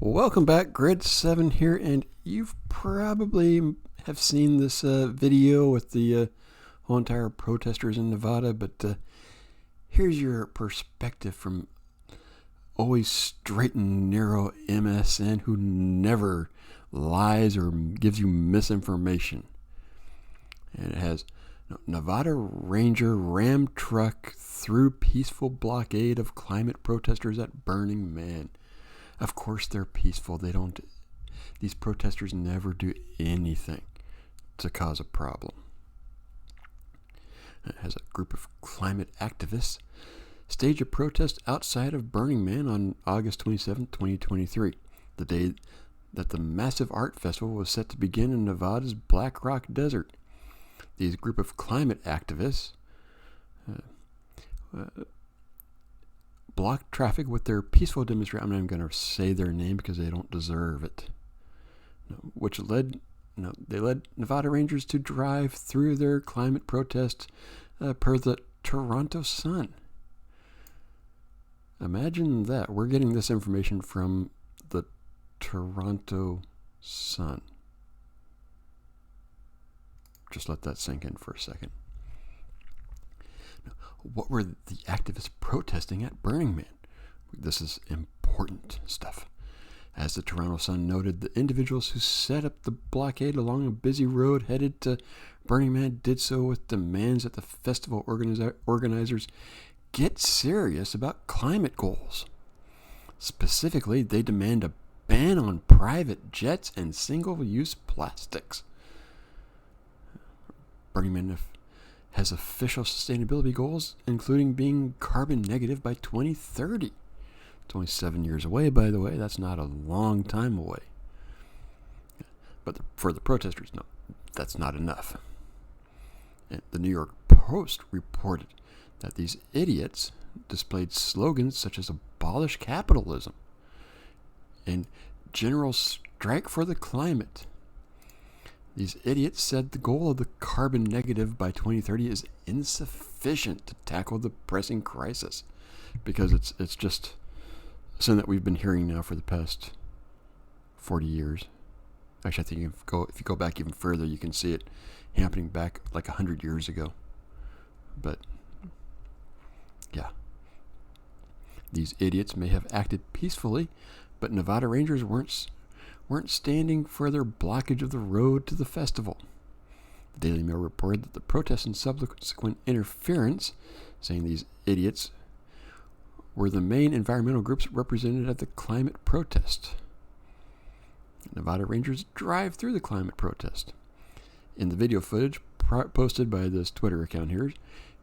Welcome back, Grid 7 here, and you've probably have seen this video with the whole entire protesters in Nevada, but here's your perspective from always straight and narrow MSN who never lies or gives you misinformation. And it has Nevada Ranger ram truck through peaceful blockade of climate protesters at Burning Man. Of course they're peaceful. These protesters never do anything to cause a problem. It has a group of climate activists stage a protest outside of Burning Man on August 27, 2023, the day that the massive art festival was set to begin in Nevada's Black Rock Desert. These group of climate activists blocked traffic with their peaceful demonstration. I'm not even going to say their name because they don't deserve it. Which led Nevada Rangers to drive through their climate protest per the Toronto Sun. Imagine that. We're getting this information from the Toronto Sun. Just let that sink in for a second. What were the activists protesting at Burning Man? This is important stuff. As the Toronto Sun noted, the individuals who set up the blockade along a busy road headed to Burning Man did so with demands that the festival organizers get serious about climate goals. Specifically, they demand a ban on private jets and single-use plastics. Burning Man has official sustainability goals, including being carbon negative by 2030. It's only 7 years away, by the way. That's not a long time away. But for the protesters, no, that's not enough. And the New York Post reported that these idiots displayed slogans such as abolish capitalism and general strike for the climate. These idiots said the goal of the carbon negative by 2030 is insufficient to tackle the pressing crisis, because it's just something that we've been hearing now for the past 40 years. Actually, I think if you go back even further, you can see it happening back like 100 years ago. But yeah, these idiots may have acted peacefully, but Nevada Rangers weren't standing for their blockage of the road to the festival. The Daily Mail reported that the protests and subsequent interference, saying these idiots, were the main environmental groups represented at the climate protest. Nevada Rangers drive through the climate protest. In the video footage posted by this Twitter account here,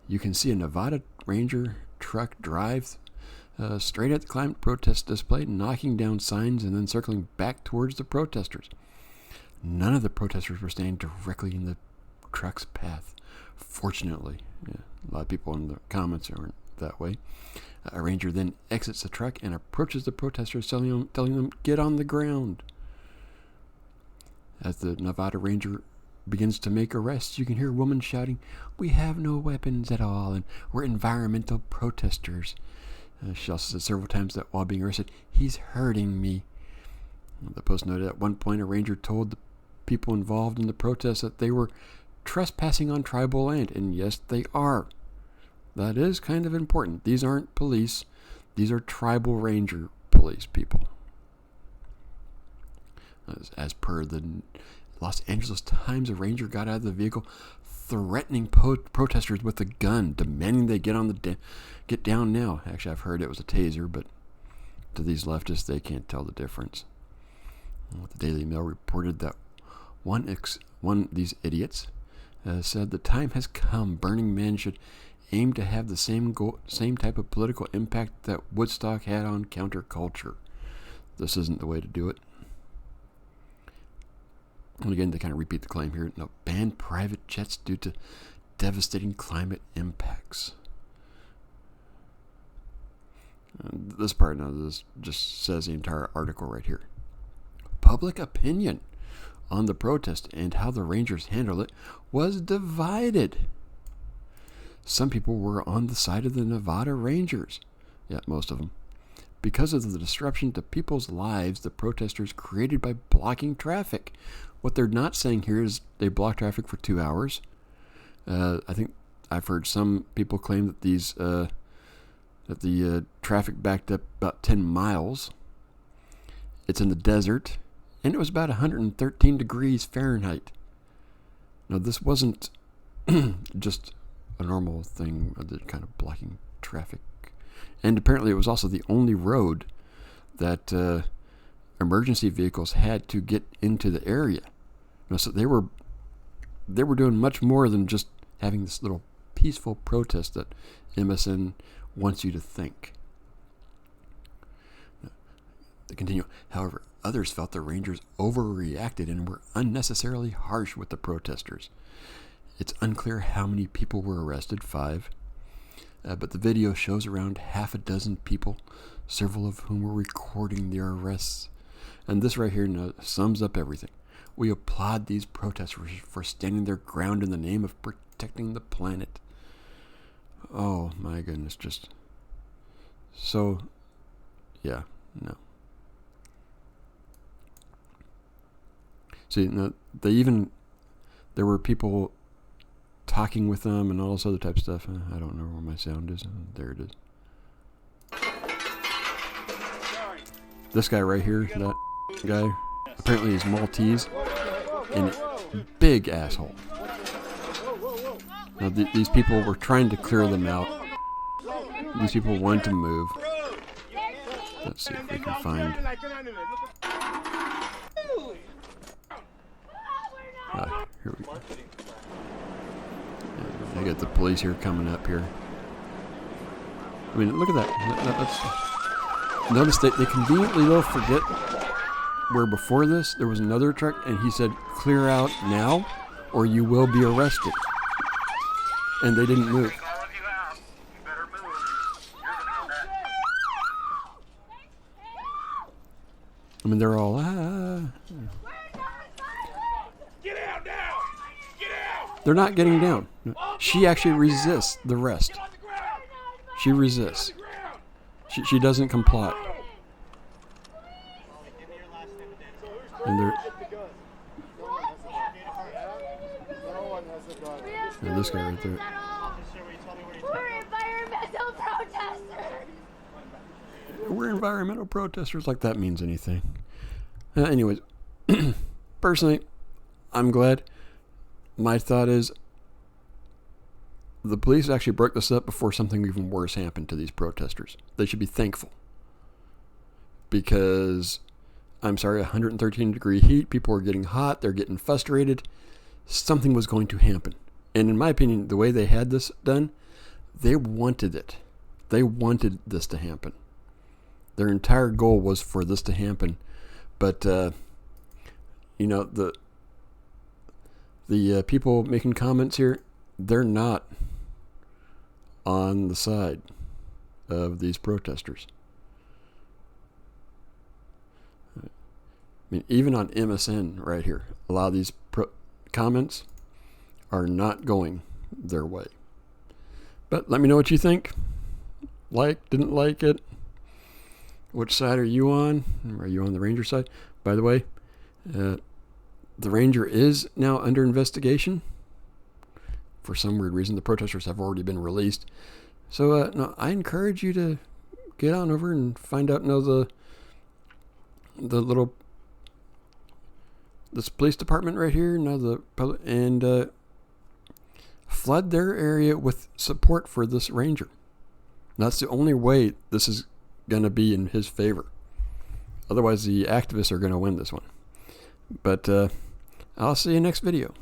you can see a Nevada Ranger truck drive straight at the climate protest display, knocking down signs and then circling back towards the protesters. None of the protesters were standing directly in the truck's path. Fortunately, a lot of people in the comments aren't that way. A ranger then exits the truck and approaches the protesters, telling them, get on the ground. As the Nevada Ranger begins to make arrests, you can hear a woman shouting, "We have no weapons at all, and we're environmental protesters." She also said several times that while being arrested, "He's hurting me." The Post noted at one point a ranger told the people involved in the protest that they were trespassing on tribal land, and yes, they are. That is kind of important. These aren't police. These are tribal ranger police people. As per the Los Angeles Times, a ranger got out of the vehicle threatening protesters with a gun, demanding they get down now. Actually, I've heard it was a taser, but to these leftists, they can't tell the difference. The Daily Mail reported that these idiots said the time has come. Burning Man should aim to have the same type of political impact that Woodstock had on counterculture. This isn't the way to do it. And again, they kind of repeat the claim here. No, ban private jets due to devastating climate impacts. This part now, this just says the entire article right here. Public opinion on the protest and how the Rangers handled it was divided. Some people were on the side of the Nevada Rangers. Yeah, most of them. because of the disruption to people's lives the protesters created by blocking traffic. What they're not saying here is they block traffic for 2 hours. I think I've heard some people claim that the traffic backed up about 10 miles. It's in the desert, and it was about 113 degrees Fahrenheit. Now, this wasn't just a normal thing, the kind of blocking traffic. And apparently it was also the only road that emergency vehicles had to get into the area. So they were doing much more than just having this little peaceful protest that MSN wants you to think. They continue. However, others felt the Rangers overreacted and were unnecessarily harsh with the protesters. It's unclear how many people were arrested, 5. But the video shows around half a dozen people, several of whom were recording their arrests. And this right here sums up everything. We applaud these protesters for standing their ground in the name of protecting the planet. Oh my goodness, just so, yeah, no. See, no, there were people talking with them and all this other type of stuff. I don't know where my sound is. There it is. This guy right here, that guy, apparently he's Maltese and big asshole. Now, these people were trying to clear them out. These people wanted to move. Let's see if we can find. Here we go. I got the police here coming up here. I mean, look at that. Notice that they conveniently will forget where before this there was another truck and he said, "Clear out now or you will be arrested." And they didn't move. I mean, they're all, Get out now! Get out! They're not getting down. She actually resists the rest. She resists. She doesn't comply. And they're... And this guy right there. We're environmental protesters! We're environmental protesters, like that means anything. Anyways, personally, I'm glad. My thought is the police actually broke this up before something even worse happened to these protesters. They should be thankful. Because, I'm sorry, 113 degree heat, people are getting hot, they're getting frustrated. Something was going to happen. And in my opinion, the way they had this done, they wanted it. They wanted this to happen. Their entire goal was for this to happen. But, the people making comments here, they're not on the side of these protesters. I mean, even on MSN right here, a lot of these comments are not going their way. But let me know what you think. Like, didn't like it. Which side are you on? Are you on the Ranger side? By the way, the Ranger is now under investigation. For some weird reason, the protesters have already been released. So, no, I encourage you to get on over and find out. This police department right here, and flood their area with support for this Ranger. That's the only way this is going to be in his favor. Otherwise, the activists are going to win this one. But I'll see you next video.